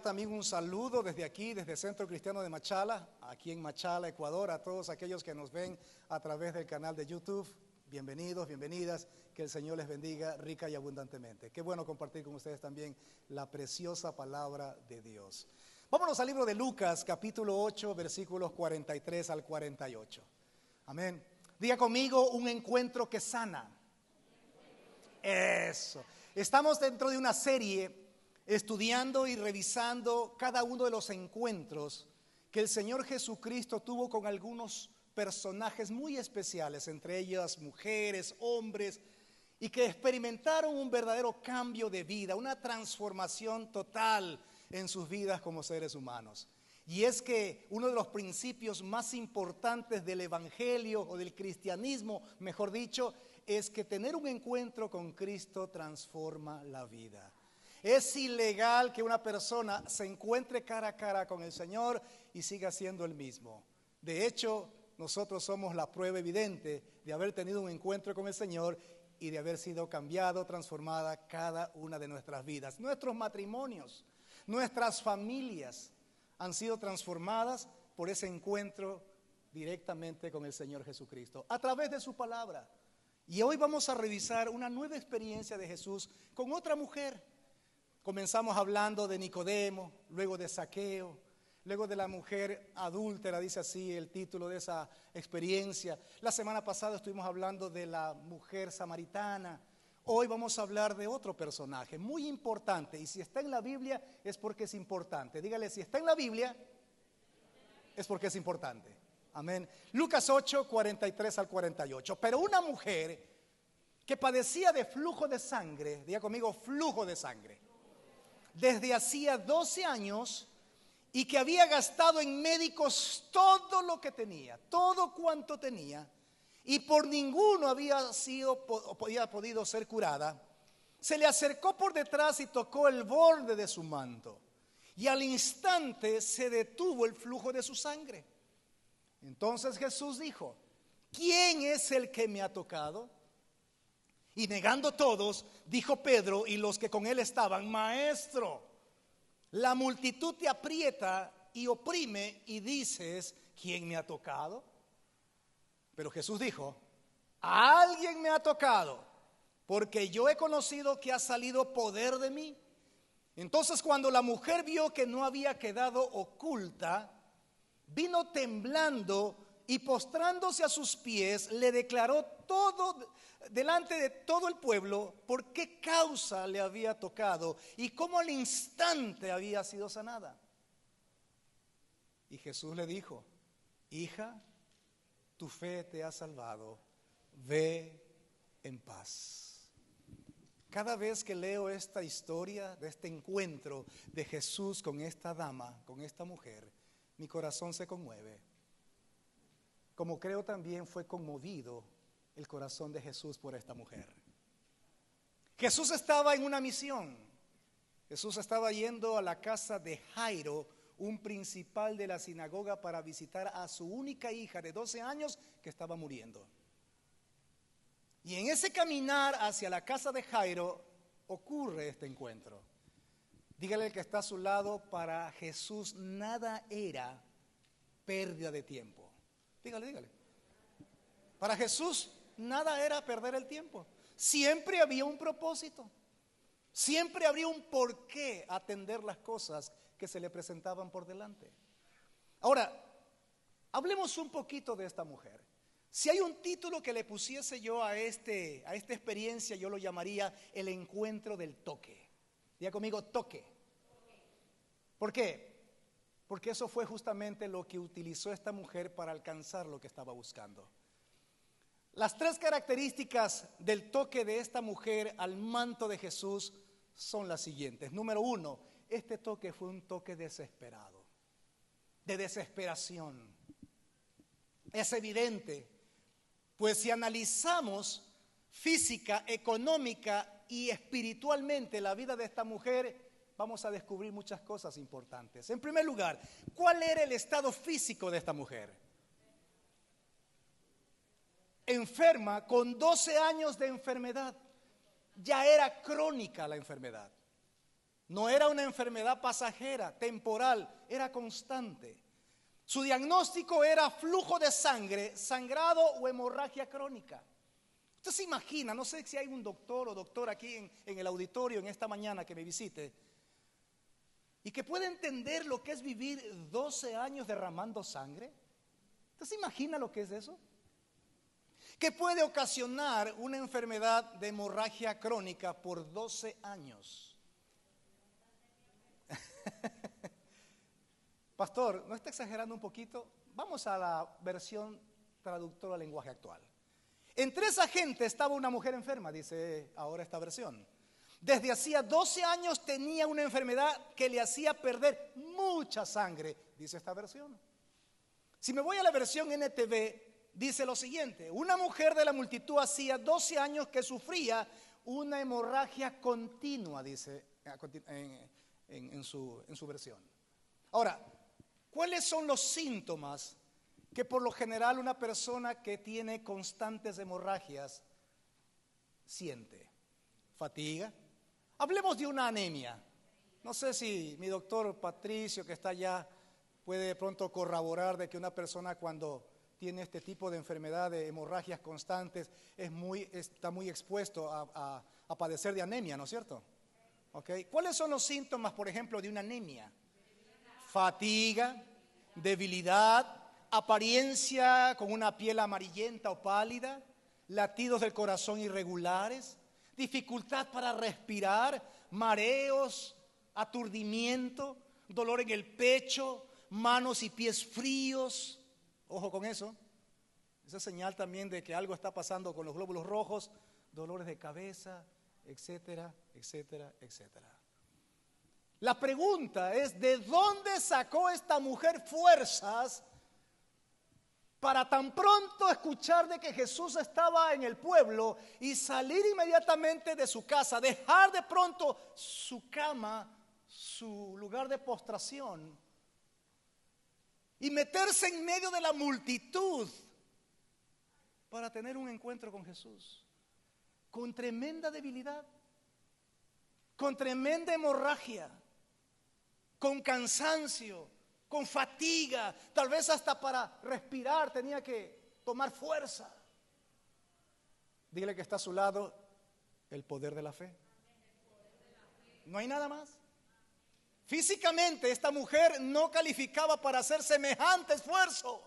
también un saludo desde aquí, desde el Centro Cristiano de Machala, aquí en Machala, Ecuador, a todos aquellos que nos ven a través del canal de YouTube. Bienvenidos, bienvenidas, que el Señor les bendiga rica y abundantemente. Qué bueno compartir con ustedes también la preciosa palabra de Dios. Vámonos al libro de Lucas, capítulo 8, versículos 43 al 48. Amén. Diga conmigo, un encuentro que sana. Eso. Estamos dentro de una serie estudiando y revisando cada uno de los encuentros que el Señor Jesucristo tuvo con algunos personajes muy especiales, entre ellas mujeres, hombres, y que experimentaron un verdadero cambio de vida, una transformación total en sus vidas como seres humanos. Y es que uno de los principios más importantes del evangelio o del cristianismo, mejor dicho, es que tener un encuentro con Cristo transforma la vida. Es ilegal que una persona se encuentre cara a cara con el Señor y siga siendo el mismo. De hecho, nosotros somos la prueba evidente de haber tenido un encuentro con el Señor y de haber sido cambiado, transformada cada una de nuestras vidas. Nuestros matrimonios, nuestras familias han sido transformadas por ese encuentro directamente con el Señor Jesucristo, a través de su palabra. Y hoy vamos a revisar una nueva experiencia de Jesús con otra mujer. Comenzamos hablando de Nicodemo, luego de Zaqueo, luego de la mujer adúltera, dice así el título de esa experiencia. La semana pasada estuvimos hablando de la mujer samaritana. Hoy vamos a hablar de otro personaje muy importante, y si está en la Biblia es porque es importante. Dígale, si está en la Biblia es porque es importante. Amén. Lucas 8, 43 al 48. Pero una mujer que padecía de flujo de sangre, diga conmigo, flujo de sangre, desde hacía 12 años, y que había gastado en médicos todo lo que tenía, todo cuanto tenía, y por ninguno había podido ser curada, se le acercó por detrás y tocó el borde de su manto, y al instante se detuvo el flujo de su sangre. Entonces Jesús dijo: ¿quién es el que me ha tocado? Y negando todos, dijo Pedro y los que con él estaban: Maestro, la multitud te aprieta y oprime y dices: ¿quién me ha tocado? Pero Jesús dijo: alguien me ha tocado, porque yo he conocido que ha salido poder de mí. Entonces, cuando la mujer vio que no había quedado oculta, vino temblando y postrándose a sus pies, le declaró todo delante de todo el pueblo por qué causa le había tocado y cómo al instante había sido sanada. Y Jesús le dijo: hija, tu fe te ha salvado, ve en paz. Cada vez que leo esta historia de este encuentro de Jesús con esta dama, con esta mujer, mi corazón se conmueve, como creo también fue conmovido el corazón de Jesús por esta mujer. Jesús estaba en una misión. Jesús estaba yendo a la casa de Jairo, un principal de la sinagoga, para visitar a su única hija de 12 años que estaba muriendo. Y en ese caminar hacia la casa de Jairo ocurre este encuentro. Dígale al que está a su lado: para Jesús nada era pérdida de tiempo. Dígale. Para Jesús nada era perder el tiempo. Siempre había un propósito. Siempre habría un porqué atender las cosas que se le presentaban por delante. Ahora, hablemos un poquito de esta mujer. Si hay un título que le pusiese yo a esta experiencia, yo lo llamaría el encuentro del toque. Diga conmigo, toque. ¿Por qué? Porque eso fue justamente lo que utilizó esta mujer para alcanzar lo que estaba buscando. Las tres características del toque de esta mujer al manto de Jesús son las siguientes. Número uno, este toque fue un toque desesperado, de desesperación. Es evidente, pues si analizamos física, económica y espiritualmente la vida de esta mujer, vamos a descubrir muchas cosas importantes. En primer lugar, ¿cuál era el estado físico de esta mujer? Enferma, con 12 años de enfermedad. Ya era crónica la enfermedad. No era una enfermedad pasajera, temporal, era constante. Su diagnóstico era flujo de sangre, sangrado o hemorragia crónica. Usted se imagina, no sé si hay un doctor o doctora aquí en el auditorio en esta mañana que me visite y que pueda entender lo que es vivir 12 años derramando sangre. ¿Usted se imagina lo que es eso? ¿Qué puede ocasionar una enfermedad de hemorragia crónica por 12 años? Pastor, ¿no está exagerando un poquito? Vamos a la versión traductora al lenguaje actual. Entre esa gente estaba una mujer enferma, dice ahora esta versión. Desde hacía 12 años tenía una enfermedad que le hacía perder mucha sangre, dice esta versión. Si me voy a la versión NTV, dice lo siguiente: una mujer de la multitud hacía 12 años que sufría una hemorragia continua, dice en su versión. Ahora, ¿cuáles son los síntomas que por lo general una persona que tiene constantes hemorragias siente? Fatiga. Hablemos de una anemia. No sé si mi doctor Patricio, que está allá, puede de pronto corroborar de que una persona cuando tiene este tipo de enfermedad de hemorragias constantes está muy expuesto a padecer de anemia, ¿no es cierto? ¿Okay? ¿Cuáles son los síntomas, por ejemplo, de una anemia? Fatiga, debilidad, apariencia con una piel amarillenta o pálida, latidos del corazón irregulares, dificultad para respirar, mareos, aturdimiento, dolor en el pecho, manos y pies fríos. Ojo con eso. Esa es señal también de que algo está pasando con los glóbulos rojos, dolores de cabeza, etcétera, etcétera, etcétera. La pregunta es: ¿de dónde sacó esta mujer fuerzas para tan pronto escuchar de que Jesús estaba en el pueblo y salir inmediatamente de su casa, dejar de pronto su cama, su lugar de postración y meterse en medio de la multitud para tener un encuentro con Jesús? Con tremenda debilidad, con tremenda hemorragia, con cansancio, con fatiga, tal vez hasta para respirar tenía que tomar fuerza. Dígale que está a su lado: el poder de la fe. No hay nada más. Físicamente esta mujer no calificaba para hacer semejante esfuerzo.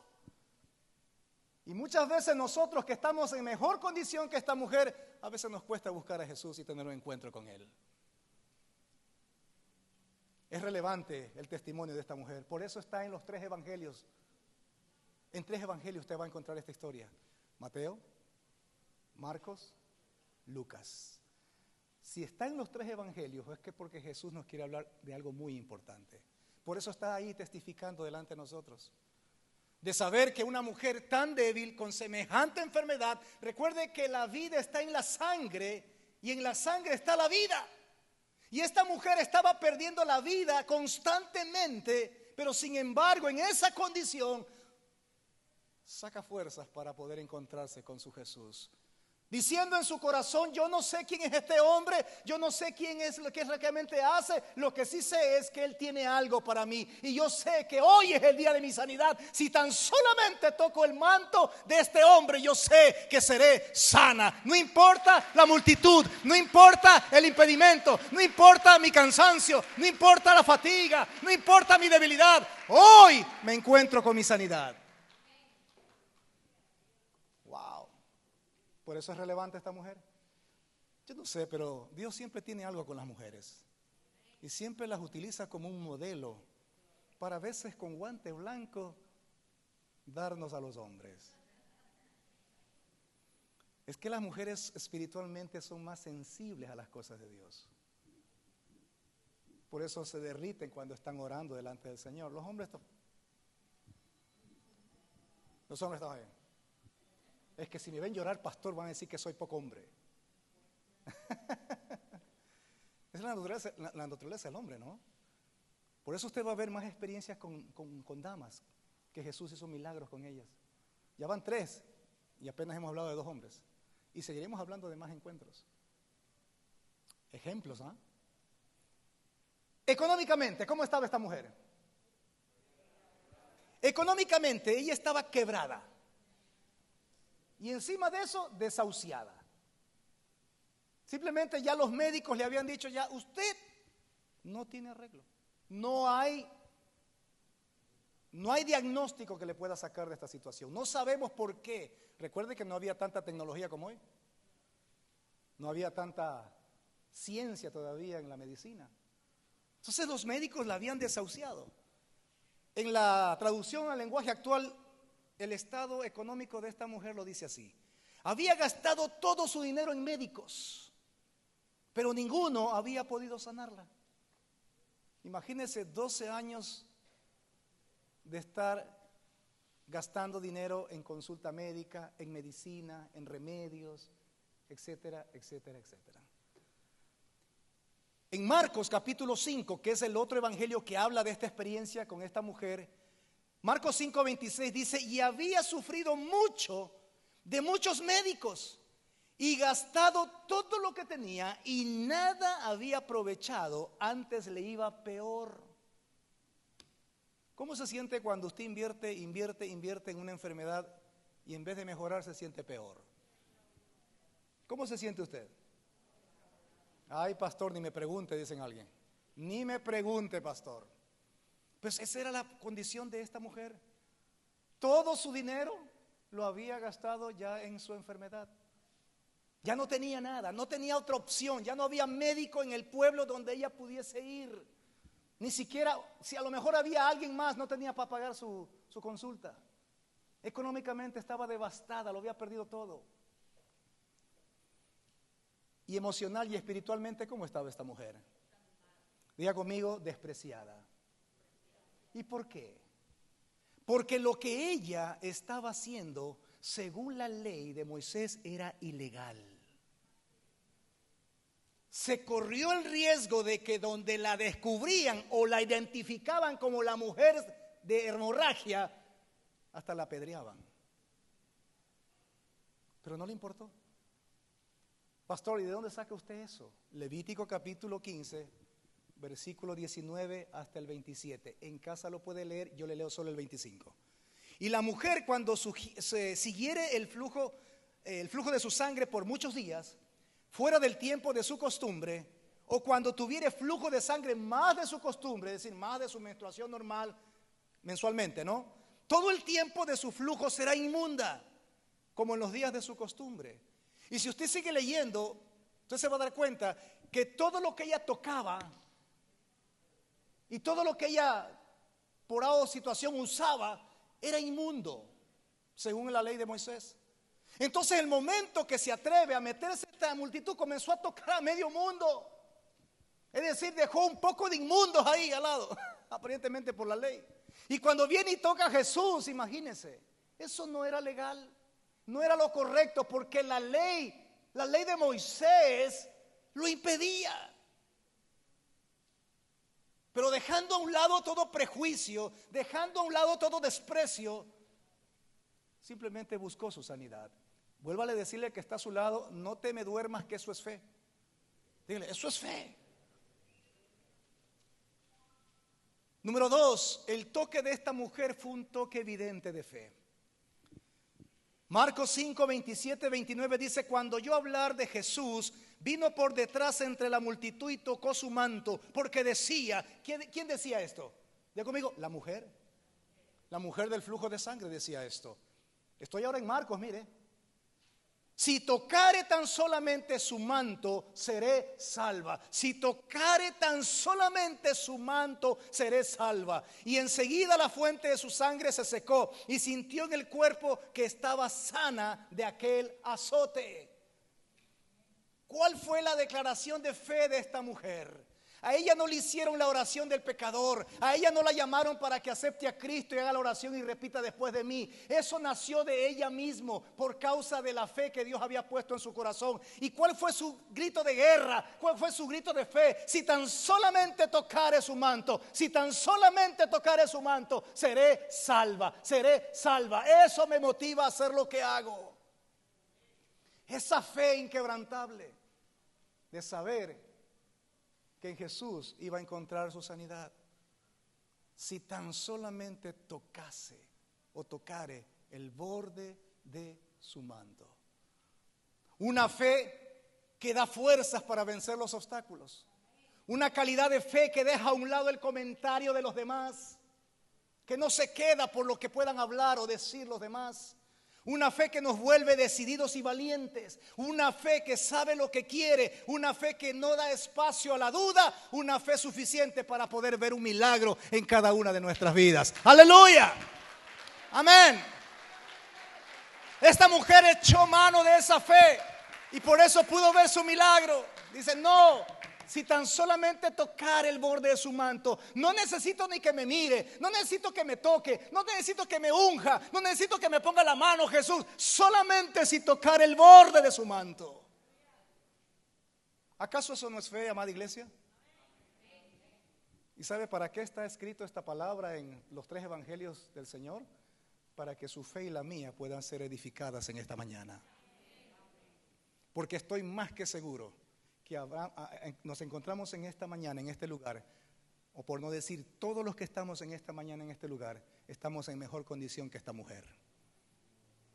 Y muchas veces nosotros que estamos en mejor condición que esta mujer, a veces nos cuesta buscar a Jesús y tener un encuentro con Él. Es relevante el testimonio de esta mujer. Por eso está en los 3 evangelios. En 3 evangelios usted va a encontrar esta historia: Mateo, Marcos, Lucas. Si está en los 3 evangelios es que porque Jesús nos quiere hablar de algo muy importante. Por eso está ahí testificando delante de nosotros. De saber que una mujer tan débil, con semejante enfermedad, recuerde que la vida está en la sangre y en la sangre está la vida. Y esta mujer estaba perdiendo la vida constantemente, pero sin embargo en esa condición saca fuerzas para poder encontrarse con su Jesús, diciendo en su corazón: yo no sé quién es este hombre, yo no sé quién es, lo que realmente hace, lo que sí sé es que Él tiene algo para mí, y yo sé que hoy es el día de mi sanidad. Si tan solamente toco el manto de este hombre, yo sé que seré sana. No importa la multitud, no importa el impedimento, no importa mi cansancio, no importa la fatiga, no importa mi debilidad, hoy me encuentro con mi sanidad. Por eso es relevante esta mujer. Yo no sé, pero Dios siempre tiene algo con las mujeres y siempre las utiliza como un modelo para, a veces con guante blanco, darnos a los hombres. Es que las mujeres espiritualmente son más sensibles a las cosas de Dios. Por eso se derriten cuando están orando delante del Señor. Los hombres están bien. Es que si me ven llorar, pastor, van a decir que soy poco hombre. Es la naturaleza del hombre, ¿no? Por eso usted va a ver más experiencias con damas, que Jesús hizo milagros con ellas. Ya van 3 y apenas hemos hablado de 2 hombres. Y seguiremos hablando de más encuentros. Ejemplos, ¿ah? Económicamente, ¿cómo estaba esta mujer? Económicamente ella estaba quebrada. Y encima de eso, desahuciada. Simplemente ya los médicos le habían dicho, ya usted no tiene arreglo. No hay diagnóstico que le pueda sacar de esta situación. No sabemos por qué. Recuerde que no había tanta tecnología como hoy. No había tanta ciencia todavía en la medicina. Entonces los médicos la habían desahuciado. En la traducción al lenguaje actual, el estado económico de esta mujer lo dice así: había gastado todo su dinero en médicos, pero ninguno había podido sanarla. Imagínense 12 años de estar gastando dinero en consulta médica, en medicina, en remedios, etcétera, etcétera, etcétera. En Marcos capítulo 5, que es el otro evangelio que habla de esta experiencia con esta mujer, Marcos 5:26 dice: y había sufrido mucho de muchos médicos y gastado todo lo que tenía y nada había aprovechado, antes le iba peor. ¿Cómo se siente cuando usted invierte en una enfermedad y en vez de mejorar se siente peor? ¿Cómo se siente usted? Ay, pastor, ni me pregunte, dicen alguien. Ni me pregunte, pastor. Pues esa era la condición de esta mujer. Todo su dinero lo había gastado ya en su enfermedad. Ya no tenía nada, no tenía otra opción. Ya no había médico en el pueblo donde ella pudiese ir. Ni siquiera, si a lo mejor había alguien más, no tenía para pagar su consulta. Económicamente estaba devastada, lo había perdido todo. Y emocional y espiritualmente, ¿cómo estaba esta mujer? Diga conmigo, despreciada. ¿Y por qué? Porque lo que ella estaba haciendo, según la ley de Moisés, era ilegal. Se corrió el riesgo de que donde la descubrían o la identificaban como la mujer de hemorragia, hasta la apedreaban. Pero no le importó. Pastor, ¿y de dónde saca usted eso? Levítico capítulo 15, versículo 19 hasta el 27. En casa lo puede leer, yo le leo solo el 25. Y la mujer, cuando se siguiere el flujo de su sangre por muchos días, fuera del tiempo de su costumbre, o cuando tuviere flujo de sangre más de su costumbre, es decir, más de su menstruación normal mensualmente, ¿no? Todo el tiempo de su flujo será inmunda, como en los días de su costumbre. Y si usted sigue leyendo, usted se va a dar cuenta que todo lo que ella tocaba y todo lo que ella por situación usaba era inmundo, según la ley de Moisés. Entonces el momento que se atreve a meterse esta multitud, comenzó a tocar a medio mundo. Es decir, dejó un poco de inmundos ahí al lado, aparentemente por la ley. Y cuando viene y toca a Jesús, imagínense, eso no era legal. No era lo correcto, porque la ley de Moisés lo impedía. Pero dejando a un lado todo prejuicio, dejando a un lado todo desprecio, simplemente buscó su sanidad. Vuélvale a decirle que está a su lado: no te me duermas, que eso es fe. Dígale, eso es fe. Número 2, el toque de esta mujer fue un toque evidente de fe. Marcos 5, 27, 29 dice: cuando oyó hablar de Jesús, vino por detrás entre la multitud y tocó su manto, porque decía, ¿quién decía esto? Diga conmigo, la mujer del flujo de sangre decía esto. Estoy ahora en Marcos, mire. Si tocare tan solamente su manto, seré salva. Si tocare tan solamente su manto, seré salva. Y enseguida la fuente de su sangre se secó y sintió en el cuerpo que estaba sana de aquel azote. ¿Cuál fue la declaración de fe de esta mujer? A ella no le hicieron la oración del pecador. A ella no la llamaron para que acepte a Cristo y haga la oración y repita después de mí. Eso nació de ella mismo por causa de la fe que Dios había puesto en su corazón. ¿Y cuál fue su grito de guerra? ¿Cuál fue su grito de fe? Si tan solamente tocare su manto, si tan solamente tocare su manto, seré salva, seré salva. Eso me motiva a hacer lo que hago. Esa fe inquebrantable de saber que en Jesús iba a encontrar su sanidad si tan solamente tocase o tocare el borde de su manto. Una fe que da fuerzas para vencer los obstáculos. Una calidad de fe que deja a un lado el comentario de los demás, que no se queda por lo que puedan hablar o decir los demás. Una fe que nos vuelve decididos y valientes. Una fe que sabe lo que quiere. Una fe que no da espacio a la duda. Una fe suficiente para poder ver un milagro en cada una de nuestras vidas. ¡Aleluya! Amén. Esta mujer echó mano de esa fe y por eso pudo ver su milagro. Dice, no, si tan solamente tocar el borde de su manto, no necesito ni que me mire, no necesito que me toque, no necesito que me unja, no necesito que me ponga la mano Jesús, solamente si tocar el borde de su manto. ¿Acaso eso no es fe, amada iglesia? ¿Y sabe para qué está escrito esta palabra en los 3 evangelios del Señor? Para que su fe y la mía puedan ser edificadas en esta mañana. Porque estoy más que seguro que nos encontramos en esta mañana, en este lugar, o por no decir todos los que estamos en esta mañana en este lugar, estamos en mejor condición que esta mujer.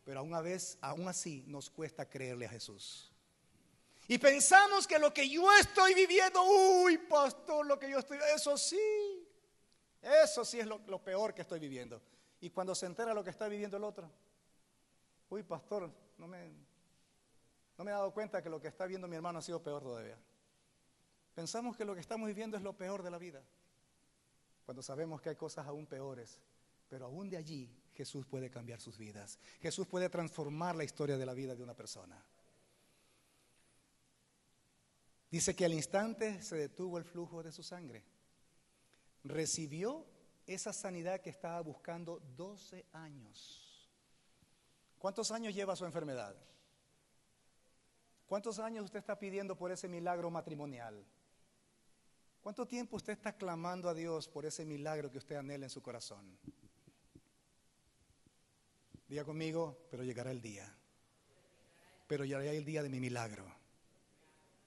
Pero aún así nos cuesta creerle a Jesús. Y pensamos que lo que yo estoy viviendo, uy, pastor, lo que yo estoy, eso sí es lo peor que estoy viviendo. Y cuando se entera lo que está viviendo el otro, uy, pastor, no me he dado cuenta que lo que está viendo mi hermano ha sido peor todavía. Pensamos que lo que estamos viviendo es lo peor de la vida, cuando sabemos que hay cosas aún peores. Pero aún de allí Jesús puede cambiar sus vidas. Jesús puede transformar la historia de la vida de una persona. Dice que al instante se detuvo el flujo de su sangre. Recibió esa sanidad que estaba buscando 12 años. ¿Cuántos años lleva su enfermedad? ¿Cuántos años usted está pidiendo por ese milagro matrimonial? ¿Cuánto tiempo usted está clamando a Dios por ese milagro que usted anhela en su corazón? Diga conmigo, pero llegará el día. Pero llegará el día de mi milagro.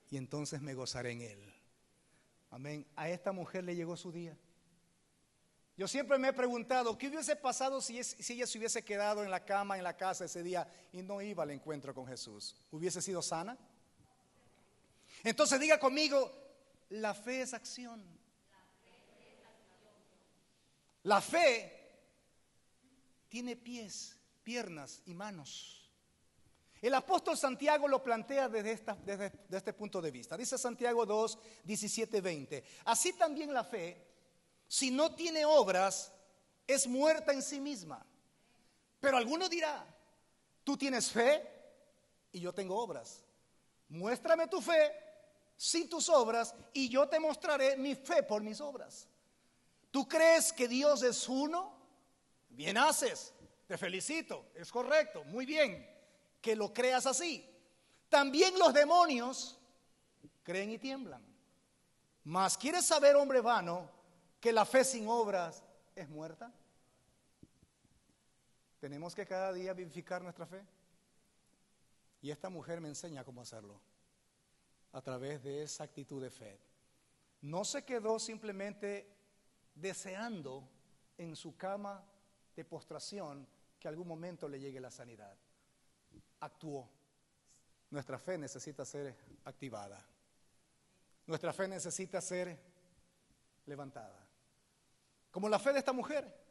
Y entonces me gozaré en él. Amén. A esta mujer le llegó su día. Yo siempre me he preguntado, ¿qué hubiese pasado si ella se hubiese quedado en la cama, en la casa ese día y no iba al encuentro con Jesús? ¿Hubiese sido sana? Entonces diga conmigo, la fe es acción. La fe tiene pies, piernas y manos. El apóstol Santiago lo plantea desde este punto de vista. Dice Santiago 2, 17, 20. Así también la fe, si no tiene obras, es muerta en sí misma. Pero alguno dirá, tú tienes fe y yo tengo obras. Muéstrame tu fe sin tus obras y yo te mostraré mi fe por mis obras. ¿Tú crees que Dios es uno? Bien haces, te felicito, es correcto, muy bien que lo creas así. También los demonios creen y tiemblan. Mas ¿quieres saber, hombre vano, que la fe sin obras es muerta? Tenemos que cada día vivificar nuestra fe. Y esta mujer me enseña cómo hacerlo, a través de esa actitud de fe. No se quedó simplemente deseando en su cama de postración que algún momento le llegue la sanidad. Actuó. Nuestra fe necesita ser activada. Nuestra fe necesita ser levantada. Como la fe de esta mujer.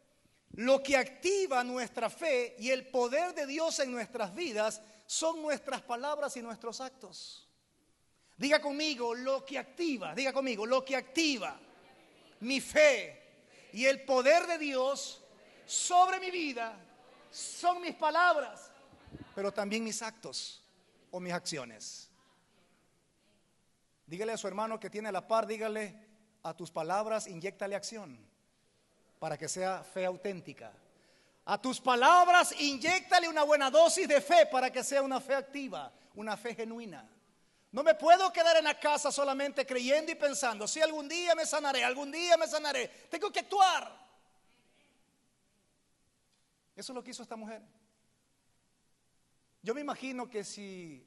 Lo que activa nuestra fe y el poder de Dios en nuestras vidas son nuestras palabras y nuestros actos. Diga conmigo, lo que activa mi fe y el poder de Dios sobre mi vida son mis palabras, pero también mis actos o mis acciones. Dígale a su hermano que tiene a la par, dígale, a tus palabras inyéctale acción para que sea fe auténtica. A tus palabras inyéctale una buena dosis de fe para que sea una fe activa, una fe genuina. No me puedo quedar en la casa solamente creyendo y pensando, si algún día me sanaré, algún día me sanaré. Tengo que actuar. Eso es lo que hizo esta mujer. Yo me imagino que si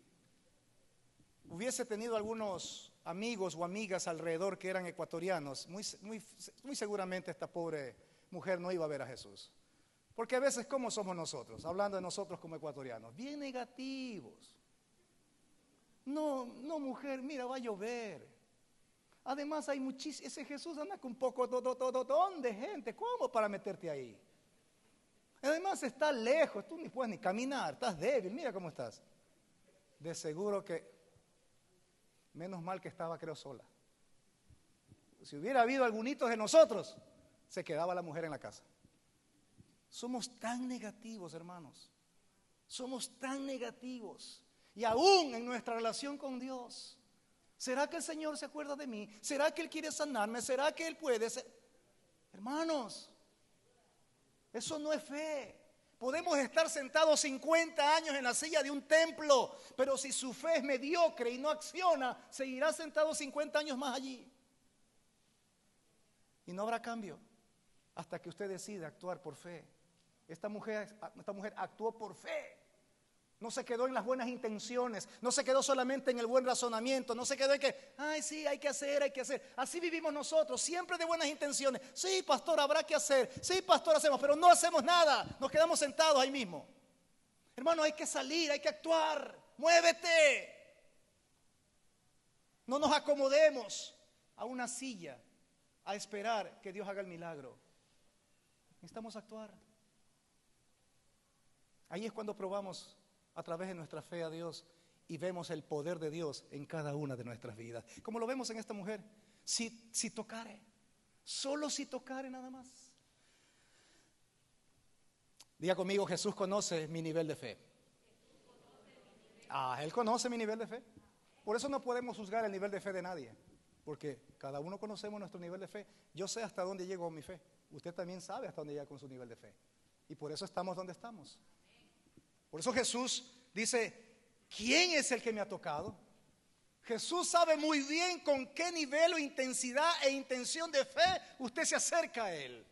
hubiese tenido algunos amigos o amigas alrededor que eran ecuatorianos, muy seguramente esta pobre mujer no iba a ver a Jesús. Porque a veces, ¿cómo somos nosotros? Hablando de nosotros como ecuatorianos, bien negativos. No, mujer, mira, va a llover. Además hay muchísimo, ese Jesús anda con un poco de gente, ¿cómo para meterte ahí? Además está lejos, tú ni puedes ni caminar, estás débil, mira cómo estás. De seguro que, menos mal que estaba creo sola. Si hubiera habido algunitos de nosotros, se quedaba la mujer en la casa. Somos tan negativos, hermanos. Somos tan negativos. Y aún en nuestra relación con Dios, ¿será que el Señor se acuerda de mí? ¿Será que Él quiere sanarme? ¿Será que Él puede ser? Hermanos, eso no es fe. Podemos estar sentados 50 años en la silla de un templo, pero si su fe es mediocre y no acciona, seguirá sentado 50 años más allí. Y no habrá cambio hasta que usted decida actuar por fe. Esta mujer actuó por fe. No se quedó en las buenas intenciones, no se quedó solamente en el buen razonamiento, no se quedó en que, ay sí, hay que hacer. Así vivimos nosotros, siempre de buenas intenciones. Sí, pastor, habrá que hacer. Sí, pastor, hacemos, pero no hacemos nada. Nos quedamos sentados ahí mismo. Hermano, hay que salir, hay que actuar. Muévete. No nos acomodemos a una silla a esperar que Dios haga el milagro. Necesitamos actuar. Ahí es cuando probamos a través de nuestra fe a Dios y vemos el poder de Dios en cada una de nuestras vidas. Como lo vemos en esta mujer, si tocare, solo si tocare nada más. Diga conmigo, Jesús conoce mi nivel de fe. Él conoce mi nivel de fe. Por eso no podemos juzgar el nivel de fe de nadie, porque cada uno conocemos nuestro nivel de fe. Yo sé hasta dónde llego con mi fe. Usted también sabe hasta dónde llega con su nivel de fe. Y por eso estamos donde estamos. Por eso Jesús dice, ¿quién es el que me ha tocado? Jesús sabe muy bien con qué nivel o intensidad e intención de fe usted se acerca a Él.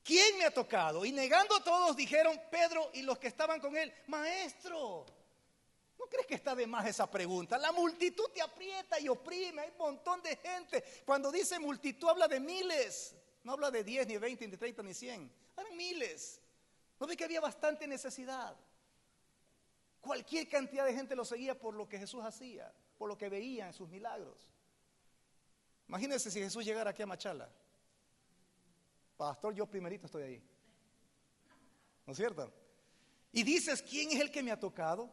¿Quién me ha tocado? Y negando a todos dijeron Pedro y los que estaban con él, Maestro, ¿no crees que está de más esa pregunta? La multitud te aprieta y oprime, hay un montón de gente. Cuando dice multitud habla de miles, no habla de 10, ni 20, ni 30, ni 100, eran miles. ¿No ve que había bastante necesidad? Cualquier cantidad de gente lo seguía por lo que Jesús hacía, por lo que veía en sus milagros. Imagínense si Jesús llegara aquí a Machala. Pastor, yo primerito estoy ahí. ¿No es cierto? Y dices, ¿quién es el que me ha tocado?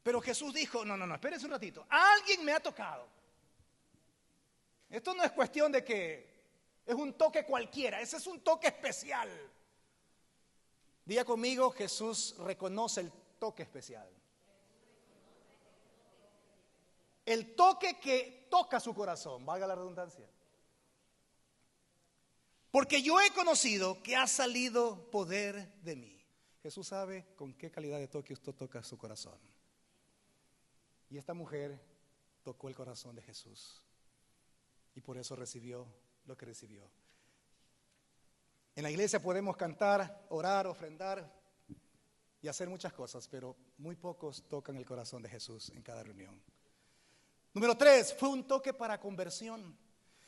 Pero Jesús dijo, no, espérense un ratito. Alguien me ha tocado. Esto no es cuestión de que es un toque cualquiera, ese es un toque especial. Diga conmigo, Jesús reconoce el toque especial. El toque que toca su corazón, valga la redundancia. Porque yo he conocido que ha salido poder de mí. Jesús sabe con qué calidad de toque usted toca su corazón. Y esta mujer tocó el corazón de Jesús. Y por eso recibió lo que recibió. En la iglesia podemos cantar, orar, ofrendar y hacer muchas cosas, pero muy pocos tocan el corazón de Jesús en cada reunión. Número 3, fue un toque para conversión.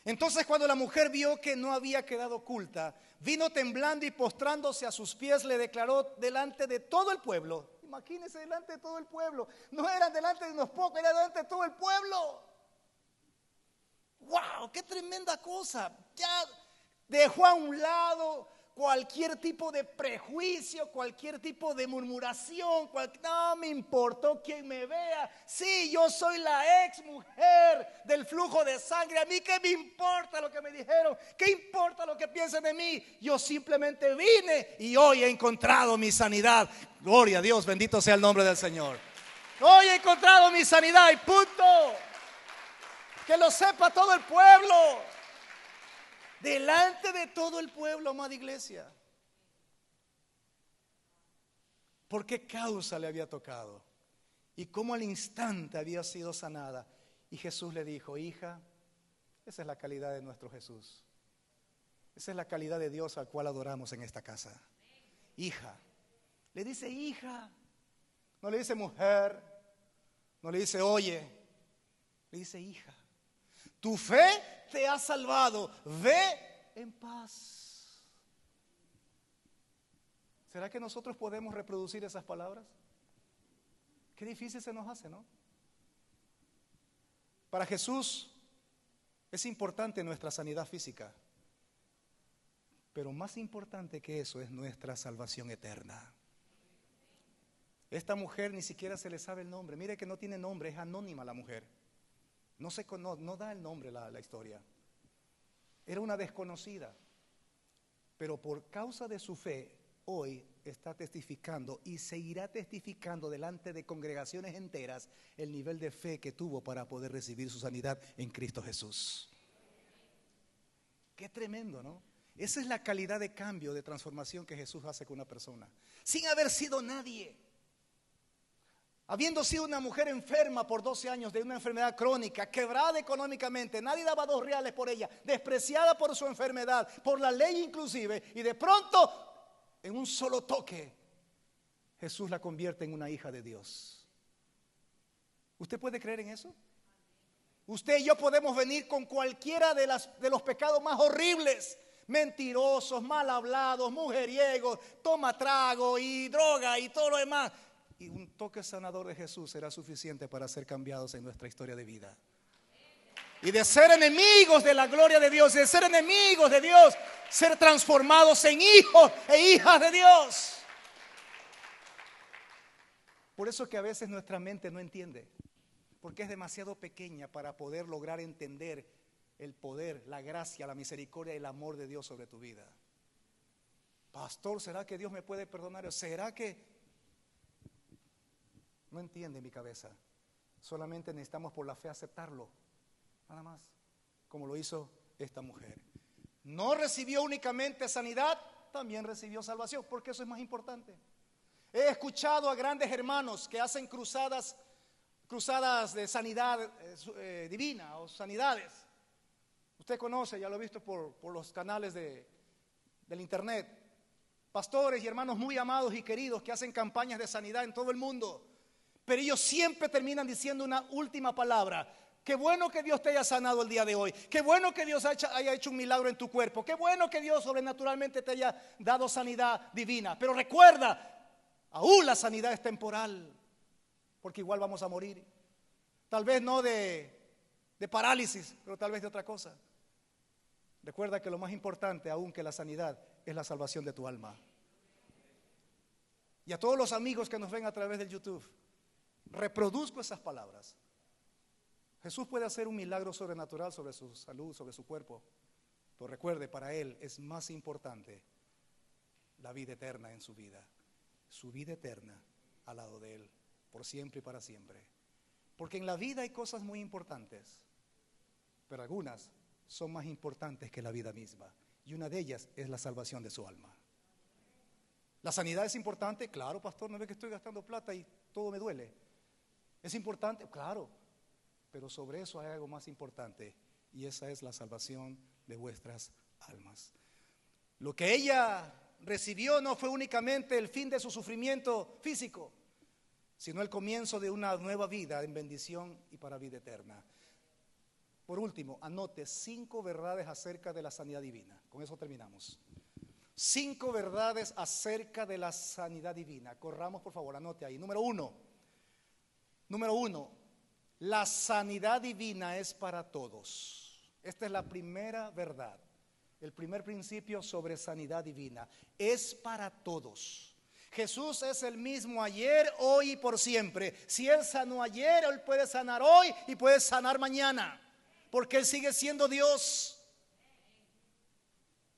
Entonces cuando la mujer vio que no había quedado oculta, vino temblando y postrándose a sus pies, le declaró delante de todo el pueblo. Imagínense, delante de todo el pueblo. No eran delante de unos pocos, era delante de todo el pueblo. ¡Wow! ¡Qué tremenda cosa! Ya dejó a un lado cualquier tipo de prejuicio, cualquier tipo de murmuración. No me importó quien me vea. Sí, yo soy la ex mujer del flujo de sangre. A mí qué me importa lo que me dijeron, qué importa lo que piensen de mí. Yo simplemente vine y hoy he encontrado mi sanidad. Gloria a Dios, bendito sea el nombre del Señor. Hoy he encontrado mi sanidad y punto. Que lo sepa todo el pueblo. Delante de todo el pueblo, amada iglesia. ¿Por qué causa le había tocado? Y cómo al instante había sido sanada. Y Jesús le dijo, hija, esa es la calidad de nuestro Jesús. Esa es la calidad de Dios al cual adoramos en esta casa. Hija. Le dice hija. No le dice mujer. No le dice oye. Le Le dice: hija, tu fe te ha salvado, ve en paz. ¿Será que nosotros podemos reproducir esas palabras? Qué difícil se nos hace, ¿no? Para Jesús es importante nuestra sanidad física, pero más importante que eso es nuestra salvación eterna. Esta mujer ni siquiera se le sabe el nombre. Mire que no tiene nombre, es anónima la mujer. No da el nombre la historia. Era una desconocida, pero por causa de su fe hoy está testificando y seguirá testificando delante de congregaciones enteras el nivel de fe que tuvo para poder recibir su sanidad en Cristo Jesús. Qué tremendo, ¿no? Esa es la calidad de cambio, de transformación que Jesús hace con una persona, sin haber sido nadie. Habiendo sido una mujer enferma por 12 años de una enfermedad crónica, quebrada económicamente, nadie daba 2 reales por ella, despreciada por su enfermedad, por la ley inclusive, y de pronto, en un solo toque, Jesús la convierte en una hija de Dios. ¿Usted puede creer en eso? Usted y yo podemos venir con cualquiera de los pecados más horribles: mentirosos, mal hablados, mujeriegos, toma trago y droga y todo lo demás. Y un toque sanador de Jesús será suficiente para ser cambiados en nuestra historia de vida. Y de ser enemigos de la gloria de Dios, de ser enemigos de Dios, ser transformados en hijos e hijas de Dios. Por eso que a veces nuestra mente no entiende, porque es demasiado pequeña para poder lograr entender el poder, la gracia, la misericordia y el amor de Dios sobre tu vida. Pastor, ¿será que Dios me puede perdonar? ¿Será que...? No entiende mi cabeza. Solamente necesitamos por la fe aceptarlo, nada más, como lo hizo esta mujer. No recibió únicamente sanidad, también recibió salvación, porque eso es más importante. He escuchado a grandes hermanos que hacen cruzadas de sanidad divina o sanidades. Usted conoce, ya lo he visto por los canales del internet, pastores y hermanos muy amados y queridos que hacen campañas de sanidad en todo el mundo. Pero ellos siempre terminan diciendo una última palabra: qué bueno que Dios te haya sanado el día de hoy, qué bueno que Dios haya hecho un milagro en tu cuerpo, qué bueno que Dios sobrenaturalmente te haya dado sanidad divina. Pero recuerda, aún la sanidad es temporal, porque igual vamos a morir. Tal vez no de parálisis, pero tal vez de otra cosa. Recuerda que lo más importante, aún que la sanidad, es la salvación de tu alma. Y a todos los amigos que nos ven a través del YouTube, reproduzco esas palabras. Jesús puede hacer un milagro sobrenatural sobre su salud, sobre su cuerpo, pero recuerde, para Él es más importante la vida eterna en su vida, su vida eterna al lado de Él, por siempre y para siempre. Porque en la vida hay cosas muy importantes, pero algunas son más importantes que la vida misma, y una de ellas es la salvación de su alma. ¿La sanidad es importante? Claro, pastor, ¿no ve que estoy gastando plata y todo me duele? ¿Es importante? Claro, pero sobre eso hay algo más importante, y esa es la salvación de vuestras almas. Lo que ella recibió no fue únicamente el fin de su sufrimiento físico, sino el comienzo de una nueva vida en bendición y para vida eterna. Por último, anote 5 verdades acerca de la sanidad divina. Con eso terminamos. 5 verdades acerca de la sanidad divina. Corramos, por favor, anote ahí. Número 1, la sanidad divina es para todos. Esta es la primera verdad, el primer principio sobre sanidad divina. Es para todos. Jesús es el mismo ayer, hoy y por siempre. Si Él sanó ayer, Él puede sanar hoy y puede sanar mañana, porque Él sigue siendo Dios.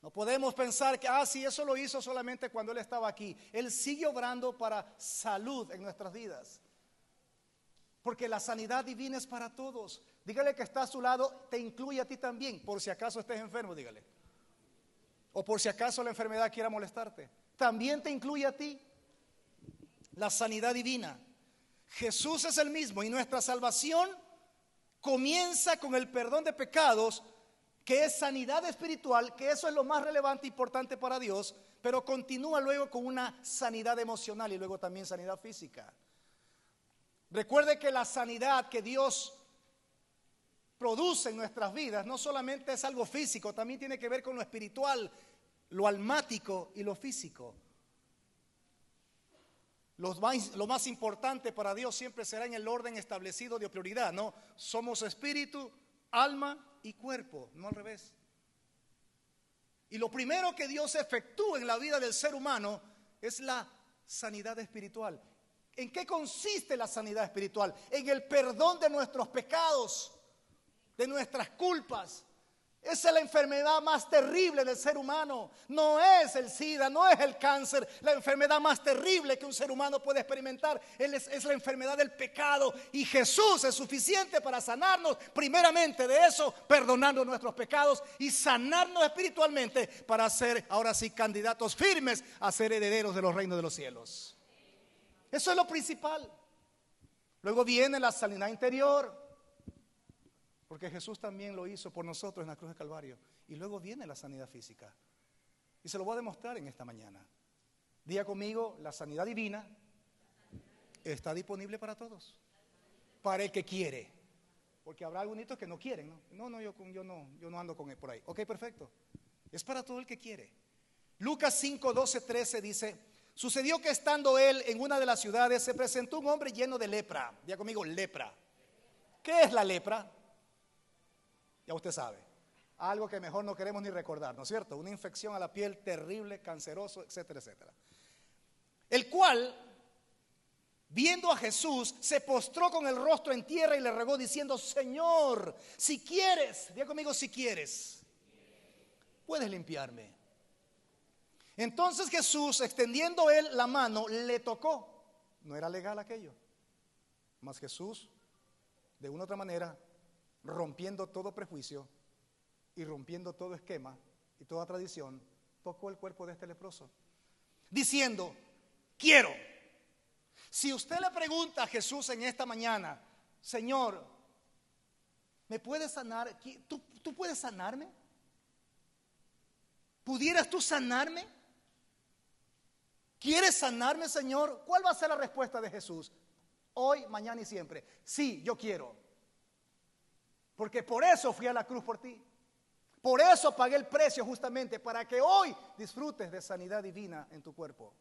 No podemos pensar que, sí, eso lo hizo solamente cuando Él estaba aquí. Él sigue obrando para salud en nuestras vidas, porque la sanidad divina es para todos. Dígale que está a su lado, te incluye a ti también, por si acaso estés enfermo, dígale. O por si acaso la enfermedad quiera molestarte, también te incluye a ti. La sanidad divina. Jesús es el mismo, y nuestra salvación comienza con el perdón de pecados, que es sanidad espiritual, que eso es lo más relevante e importante para Dios, pero continúa luego con una sanidad emocional y luego también sanidad física. Recuerde que la sanidad que Dios produce en nuestras vidas no solamente es algo físico, también tiene que ver con lo espiritual, lo almático y lo físico. Lo más importante para Dios siempre será en el orden establecido de prioridad, ¿no? Somos espíritu, alma y cuerpo, no al revés. Y lo primero que Dios efectúa en la vida del ser humano es la sanidad espiritual. ¿En qué consiste la sanidad espiritual? En el perdón de nuestros pecados, de nuestras culpas. Esa es la enfermedad más terrible del ser humano. No es el SIDA, no es el cáncer. La enfermedad más terrible que un ser humano puede experimentar es la enfermedad del pecado. Y Jesús es suficiente para sanarnos, primeramente de eso, perdonando nuestros pecados y sanarnos espiritualmente para ser, ahora sí, candidatos firmes a ser herederos de los reinos de los cielos. Eso es lo principal. Luego viene la sanidad interior, porque Jesús también lo hizo por nosotros en la cruz de Calvario. Y luego viene la sanidad física. Y se lo voy a demostrar en esta mañana. Diga conmigo, la sanidad divina está disponible para todos. Para el que quiere. Porque habrá algunos que no quieren, ¿no? Yo no ando con él por ahí. Ok, perfecto. Es para todo el que quiere. Lucas 5, 12, 13 dice: sucedió que estando él en una de las ciudades, se presentó un hombre lleno de lepra. Diga conmigo, lepra. ¿Qué es la lepra? Ya usted sabe, algo que mejor no queremos ni recordar, ¿no es cierto? Una infección a la piel terrible, canceroso, etcétera, etcétera. El cual, viendo a Jesús, se postró con el rostro en tierra y le rogó diciendo: Señor, si quieres, diga conmigo, si quieres, puedes limpiarme. Entonces Jesús, extendiendo él la mano, le tocó. No era legal aquello, mas Jesús, de una u otra manera, rompiendo todo prejuicio y rompiendo todo esquema y toda tradición, tocó el cuerpo de este leproso, diciendo: quiero. Si usted le pregunta a Jesús en esta mañana: Señor, ¿me puedes sanar? ¿Tú puedes sanarme? ¿Pudieras tú sanarme? ¿Quieres sanarme, Señor? ¿Cuál va a ser la respuesta de Jesús? Hoy, mañana y siempre: sí, yo quiero. Porque por eso fui a la cruz por ti. Por eso pagué el precio justamente, para que hoy disfrutes de sanidad divina en tu cuerpo.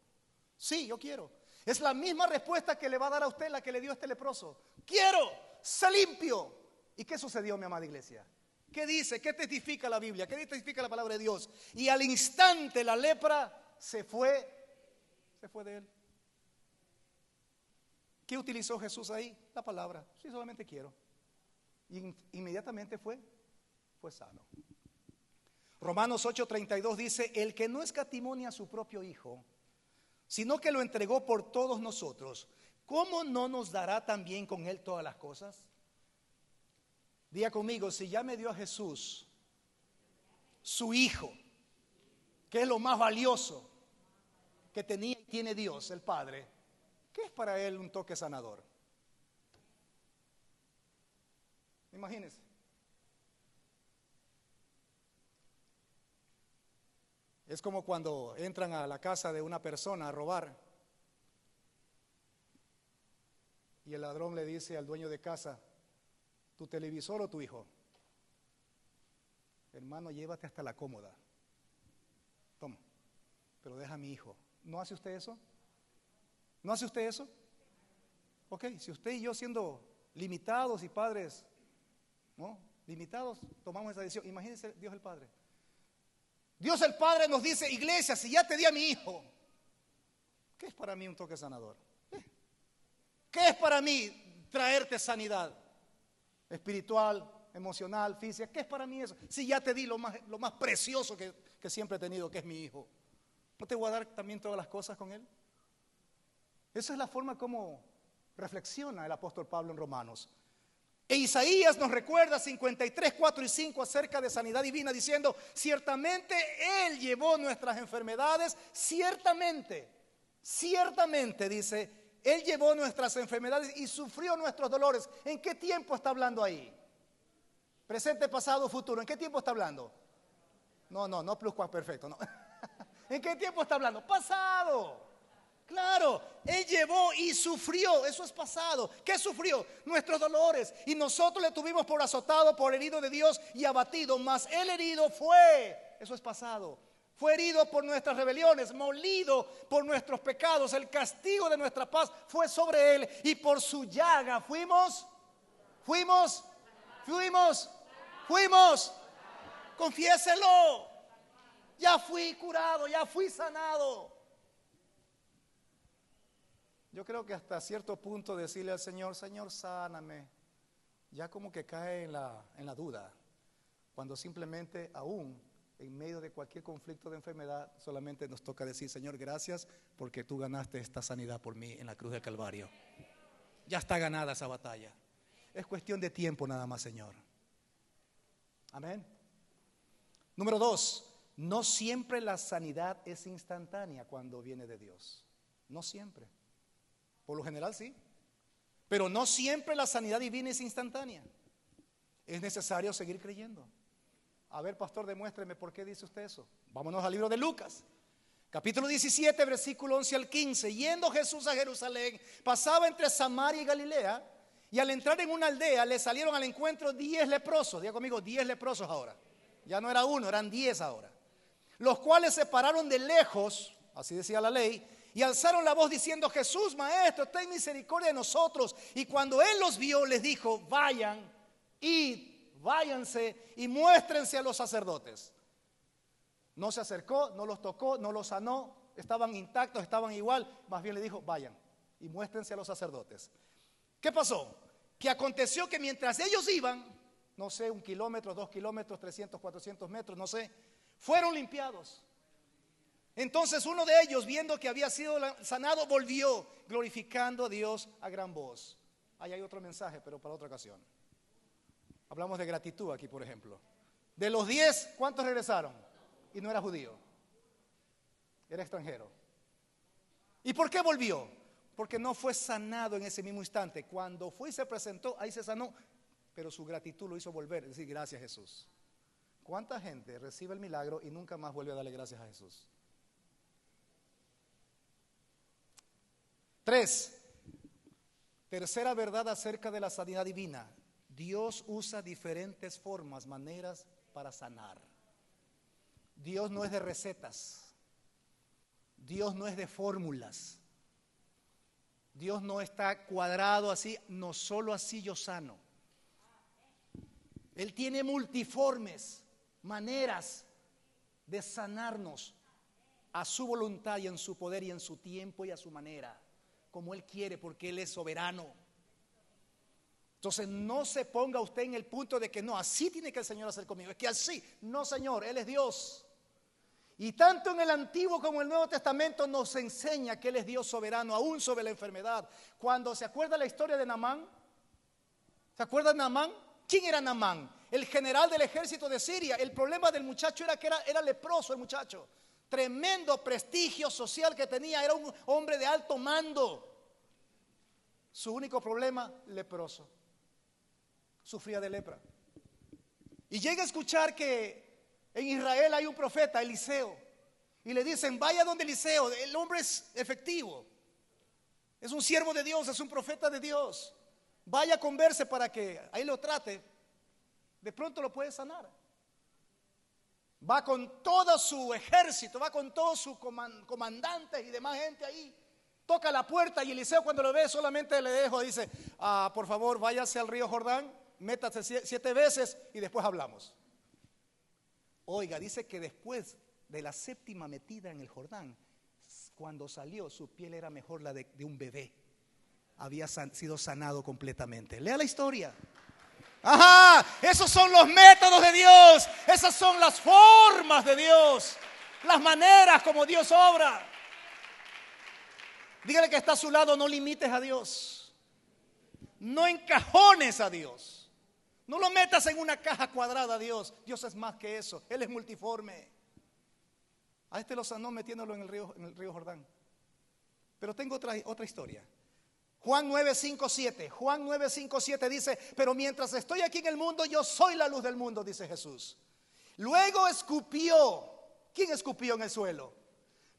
Sí, yo quiero. Es la misma respuesta que le va a dar a usted la que le dio este leproso. Quiero, sé limpio. ¿Y qué sucedió, mi amada iglesia? ¿Qué dice? ¿Qué testifica la Biblia? ¿Qué testifica la palabra de Dios? Y al instante la lepra se fue de él. ¿Qué utilizó Jesús ahí? La palabra. Sí, solamente quiero. Y inmediatamente fue sano. Romanos 8:32 dice: el que no escatimó ni a su propio hijo, sino que lo entregó por todos nosotros, ¿cómo no nos dará también con él todas las cosas? Diga conmigo: si ya me dio a Jesús, su hijo, que es lo más valioso que tenía y tiene Dios, el Padre, ¿qué es para él un toque sanador? Imagínense. Es como cuando entran a la casa de una persona a robar y el ladrón le dice al dueño de casa: ¿tu televisor o tu hijo? Hermano, llévate hasta la cómoda. Toma, pero deja a mi hijo. ¿No hace usted eso? ¿No hace usted eso? Ok, si usted y yo, siendo limitados y padres, ¿no?, limitados, tomamos esa decisión. Imagínense Dios el Padre. Dios el Padre nos dice: iglesia, si ya te di a mi hijo, ¿qué es para mí un toque sanador? ¿Qué es para mí traerte sanidad espiritual, emocional, física? ¿Qué es para mí eso? Si ya te di lo más precioso que siempre he tenido, que es mi hijo, ¿no te voy a dar también todas las cosas con él? Esa es la forma como reflexiona el apóstol Pablo en Romanos. E Isaías nos recuerda 53, 4 y 5 acerca de sanidad divina, diciendo: ciertamente Él llevó nuestras enfermedades, ciertamente, dice, Él llevó nuestras enfermedades y sufrió nuestros dolores. ¿En qué tiempo está hablando ahí? Presente, pasado, futuro. ¿En qué tiempo está hablando? No pluscuamperfecto, no. ¿En qué tiempo está hablando? Pasado. Claro, Él llevó y sufrió, eso es pasado. ¿Qué sufrió? Nuestros dolores. Y nosotros le tuvimos por azotado, por herido de Dios y abatido. Mas el herido fue, eso es pasado. Fue herido por nuestras rebeliones, molido por nuestros pecados. El castigo de nuestra paz fue sobre Él. Y por su llaga fuimos. Confiéselo. Ya fui curado, ya fui sanado. Yo creo que hasta cierto punto decirle al Señor, Señor, sáname, ya como que cae en la duda, cuando simplemente aún en medio de cualquier conflicto de enfermedad solamente nos toca decir, Señor, gracias porque tú ganaste esta sanidad por mí en la cruz del Calvario. Ya está ganada esa batalla. Es cuestión de tiempo nada más, Señor. Amén. Número 2, no siempre la sanidad es instantánea cuando viene de Dios. No siempre. Por lo general sí, pero no siempre la sanidad divina es instantánea. Es necesario seguir creyendo. A ver, pastor, demuéstreme por qué dice usted eso. Vámonos al libro de Lucas, capítulo 17, versículo 11 al 15. Yendo Jesús a Jerusalén, pasaba entre Samaria y Galilea, y al entrar en una aldea le salieron al encuentro 10 leprosos. Diga conmigo, 10 leprosos ahora. Ya no era uno, eran 10 ahora. Los cuales se pararon de lejos, así decía la ley, y alzaron la voz diciendo, Jesús, maestro, ten misericordia de nosotros. Y cuando Él los vio, les dijo, váyanse y muéstrense a los sacerdotes. No se acercó, no los tocó, no los sanó, estaban intactos, estaban igual. Más bien le dijo, vayan y muéstrense a los sacerdotes. ¿Qué pasó? Que aconteció que mientras ellos iban, no sé, 1 kilómetro, 2 kilómetros, 300, 400 metros, no sé, fueron limpiados. Entonces uno de ellos, viendo que había sido sanado, volvió glorificando a Dios a gran voz. Ahí hay otro mensaje, pero para otra ocasión. Hablamos de gratitud aquí, por ejemplo. De los 10, ¿cuántos regresaron? Y no era judío, era extranjero. ¿Y por qué volvió? Porque no fue sanado en ese mismo instante. Cuando fue y se presentó, ahí se sanó, pero su gratitud lo hizo volver, es decir, gracias Jesús. ¿Cuánta gente recibe el milagro y nunca más vuelve a darle gracias a Jesús? 3, tercera verdad acerca de la sanidad divina. Dios usa diferentes formas, maneras para sanar. Dios no es de recetas. Dios no es de fórmulas. Dios no está cuadrado así, no solo así yo sano. Él tiene multiformes maneras de sanarnos a su voluntad y en su poder y en su tiempo y a su manera, como Él quiere, porque Él es soberano. Entonces no se ponga usted en el punto de que no, así tiene que el Señor hacer conmigo, es que así, no Señor, Él es Dios. Y tanto en el Antiguo como en el Nuevo Testamento nos enseña que Él es Dios soberano, aún sobre la enfermedad. Cuando se acuerda la historia de Naamán, ¿se acuerda de Naamán? ¿Quién era Naamán? El general del ejército de Siria. El problema del muchacho era que era leproso el muchacho. Tremendo prestigio social que tenía, era un hombre de alto mando. Su único problema, leproso. Sufría de lepra. Y llega a escuchar que en Israel hay un profeta, Eliseo, y le dicen, vaya donde Eliseo, el hombre es efectivo, es un siervo de Dios, es un profeta de Dios, vaya, converse para que ahí lo trate, de pronto lo puede sanar. Va con todo su ejército, va con todos sus comandantes y demás gente ahí, toca la puerta y Eliseo cuando lo ve solamente le deja, dice, por favor váyase al río Jordán, métase 7 veces y después hablamos. Oiga, dice que después de la 7ª metida en el Jordán, cuando salió su piel era mejor la de un bebé. Había sido sanado completamente. Lea la historia. Ajá, esos son los métodos de Dios. Esas son las formas de Dios. Las maneras como Dios obra. Dígale que está a su lado, no limites a Dios. No encajones a Dios. No lo metas en una caja cuadrada a Dios. Dios es más que eso. Él es multiforme. A este lo sanó metiéndolo en el río Jordán. Pero tengo otra historia. Juan 9:5-7. Juan 9:5-7 dice, pero mientras estoy aquí en el mundo, yo soy la luz del mundo, dice Jesús. Luego escupió. ¿Quién escupió en el suelo?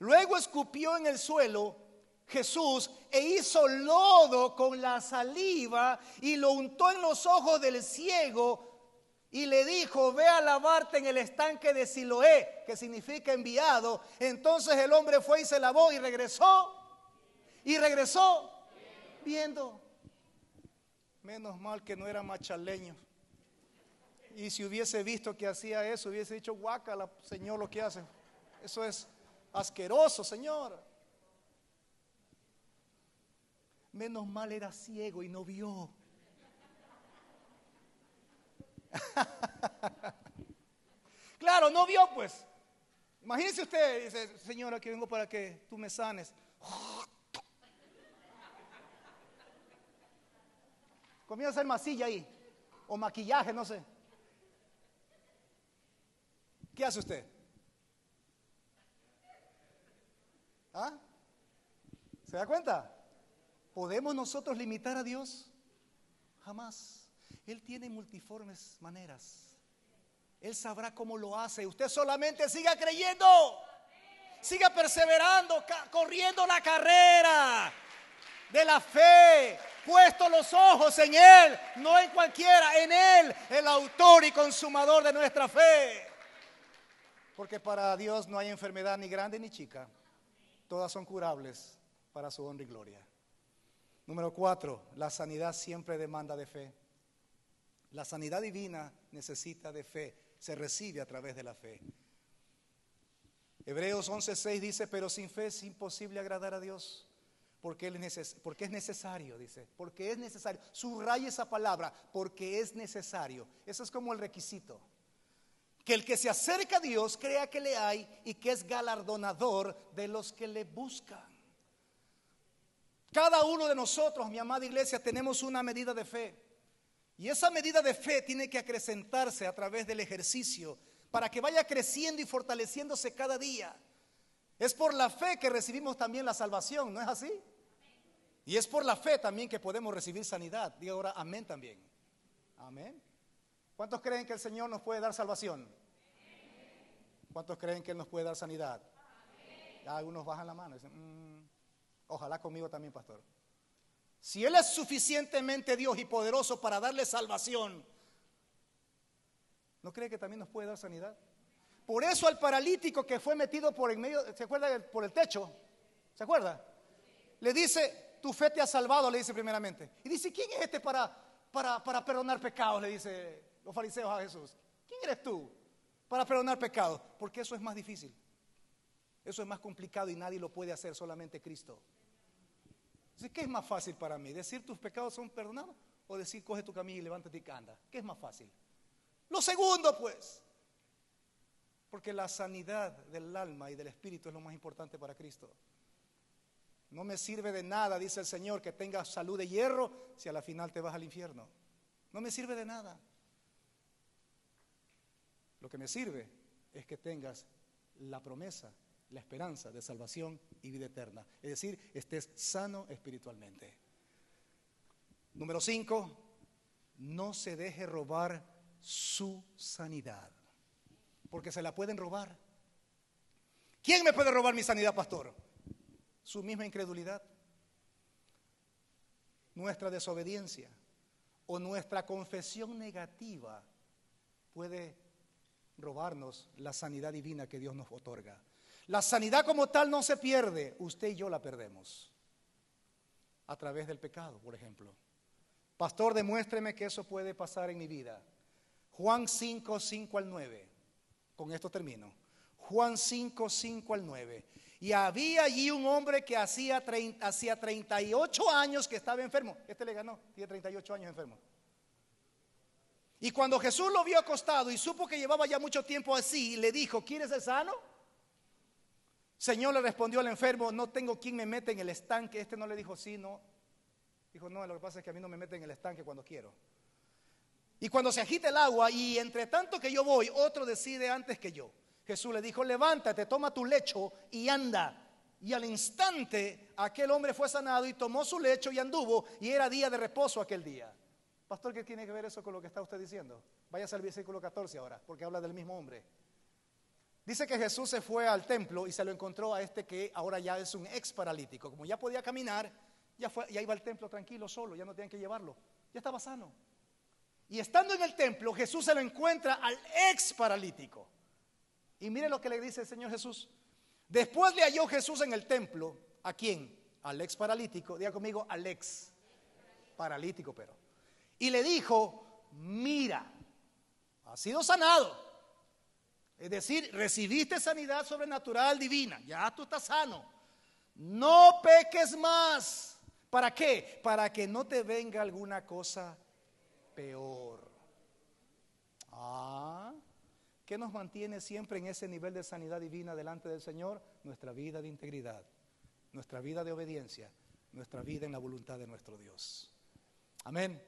Luego escupió en el suelo Jesús e hizo lodo con la saliva y lo untó en los ojos del ciego y le dijo: ve a lavarte en el estanque de Siloé, que significa enviado. Entonces el hombre fue y se lavó y regresó viendo. Menos mal que no era machaleño. Y si hubiese visto que hacía eso, hubiese dicho: guácala, Señor, lo que hace. Eso es asqueroso, Señor. Menos mal era ciego y no vio. Claro, no vio, pues. Imagínese usted, dice: Señor, aquí vengo para que tú me sanes. Comienza a hacer masilla ahí, o maquillaje, no sé. ¿Qué hace usted? ¿Ah? ¿Se da cuenta? ¿Podemos nosotros limitar a Dios? Jamás. Él tiene multiformes maneras. Él sabrá cómo lo hace. Usted solamente siga creyendo. Siga perseverando, corriendo la carrera de la fe, puesto los ojos en Él, no en cualquiera, en Él, el autor y consumador de nuestra fe. Porque para Dios no hay enfermedad ni grande ni chica. Todas son curables para su honra y gloria. Número 4, la sanidad siempre demanda de fe. La sanidad divina necesita de fe, se recibe a través de la fe. Hebreos 11:6 dice: pero sin fe es imposible agradar a Dios, porque es necesario, dice, porque es necesario. Subraya esa palabra, porque es necesario. Eso es como el requisito. Que el que se acerca a Dios crea que le hay y que es galardonador de los que le buscan. Cada uno de nosotros, mi amada iglesia, tenemos una medida de fe. Y esa medida de fe tiene que acrecentarse a través del ejercicio para que vaya creciendo y fortaleciéndose cada día. Es por la fe que recibimos también la salvación, ¿no es así? Y es por la fe también que podemos recibir sanidad. Diga ahora amén también. Amén. ¿Cuántos creen que el Señor nos puede dar salvación? ¿Cuántos creen que Él nos puede dar sanidad? Ya algunos bajan la mano y dicen: ojalá conmigo también, pastor. Si Él es suficientemente Dios y poderoso para darle salvación, ¿no cree que también nos puede dar sanidad? Por eso al paralítico que fue metido por en medio, ¿se acuerda? Por el techo, ¿se acuerda? Le dice: tu fe te ha salvado, le dice primeramente. Y dice: ¿quién es este para perdonar pecados? Le dice los fariseos a Jesús. ¿Quién eres tú para perdonar pecados? Porque eso es más difícil. Eso es más complicado y nadie lo puede hacer, solamente Cristo. Entonces, ¿qué es más fácil para mí? ¿Decir tus pecados son perdonados? ¿O decir coge tu camilla y levántate y anda? ¿Qué es más fácil? Lo segundo, pues. Porque la sanidad del alma y del espíritu es lo más importante para Cristo. No me sirve de nada, dice el Señor, que tengas salud de hierro si a la final te vas al infierno. No me sirve de nada. Lo que me sirve es que tengas la promesa, la esperanza de salvación y vida eterna. Es decir, estés sano espiritualmente. Número 5, no se deje robar su sanidad, porque se la pueden robar. ¿Quién me puede robar mi sanidad, pastor? Su misma incredulidad, nuestra desobediencia o nuestra confesión negativa puede robarnos la sanidad divina que Dios nos otorga. La sanidad como tal no se pierde, usted y yo la perdemos a través del pecado, por ejemplo. Pastor, demuéstreme que eso puede pasar en mi vida. Juan 5, 5 al 9. Con esto termino. Juan 5, 5 al 9. Y había allí un hombre que hacía 38 años que estaba enfermo. Este le ganó, tiene 38 años enfermo. Y cuando Jesús lo vio acostado y supo que llevaba ya mucho tiempo así, le dijo: ¿quieres ser sano? Señor, le respondió el enfermo: no tengo quien me mete en el estanque. Este no le dijo sí, no. Dijo: no, lo que pasa es que a mí no me meten en el estanque cuando quiero. Y cuando se agita el agua y entre tanto que yo voy, otro decide antes que yo. Jesús le dijo: levántate, toma tu lecho y anda. Y al instante aquel hombre fue sanado y tomó su lecho y anduvo, y era día de reposo aquel día. Pastor, ¿qué tiene que ver eso con lo que está usted diciendo? Váyase al versículo 14 ahora, porque habla del mismo hombre. Dice que Jesús se fue al templo y se lo encontró a este que ahora ya es un ex paralítico. Como ya podía caminar, ya iba al templo tranquilo, solo, ya no tenían que llevarlo, ya estaba sano. Y estando en el templo, Jesús se lo encuentra al ex paralítico. Y mire lo que le dice el Señor Jesús. Después le halló Jesús en el templo, ¿a quién? Al ex paralítico. Diga conmigo, al ex paralítico, pero. Y le dijo, mira, has sido sanado. Es decir, recibiste sanidad sobrenatural divina. Ya tú estás sano. No peques más. ¿Para qué? Para que no te venga alguna cosa peor. ¿Qué nos mantiene siempre en ese nivel de sanidad divina delante del Señor? Nuestra vida de integridad, nuestra vida de obediencia, nuestra vida en la voluntad de nuestro Dios. Amén.